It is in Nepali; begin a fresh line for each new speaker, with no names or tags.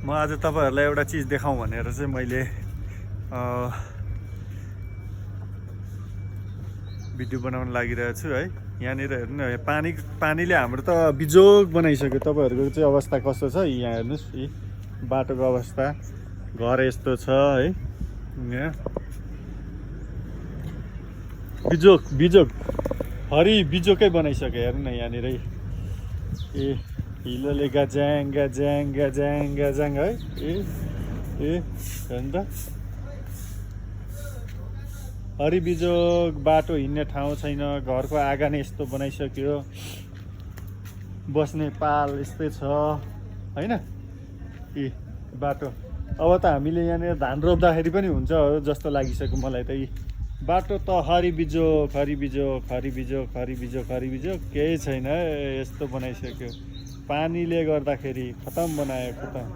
म आज तपाईहरुलाई एउटा चीज देखाउँ भनेर चाहिँ मैले भिडियो बनाउन लागिरहेको छु है। यहाँनिर हेर्नु पानीले हाम्रो त बिजोग बनाइसक्यो। तपाईहरुको चाहिँ अवस्था कस्तो छ यहाँ हेर्नुस्। यी बाटोको अवस्था, घर यस्तो छ है। यहाँ बिजोग हरि बिजोकै बनाइसक्यो। हेर्नु न यहाँनिर ए हिलोले गज्याङ गज्याङ गज्याङ गज्याङ है। हेर्नु त हरि बिजोग, बाटो हिँड्ने ठाउँ छैन, घरको आँगन यस्तो बनाइसक्यो, बस्ने पाल यस्तै छ हैन। यी बाटो अब त हामीले यहाँनिर धान रोप्दाखेरि पनि हुन्छ जस्तो लागिसक्यो मलाई त। यी बाटो त हरि बिजोग हरि बिजोग हरि बिजोग हरि बिजोग हरि बिजोग केही छैन है। यस्तो बनाइसक्यो पानीले गर्दाखेरि, खतम बनायो खतम।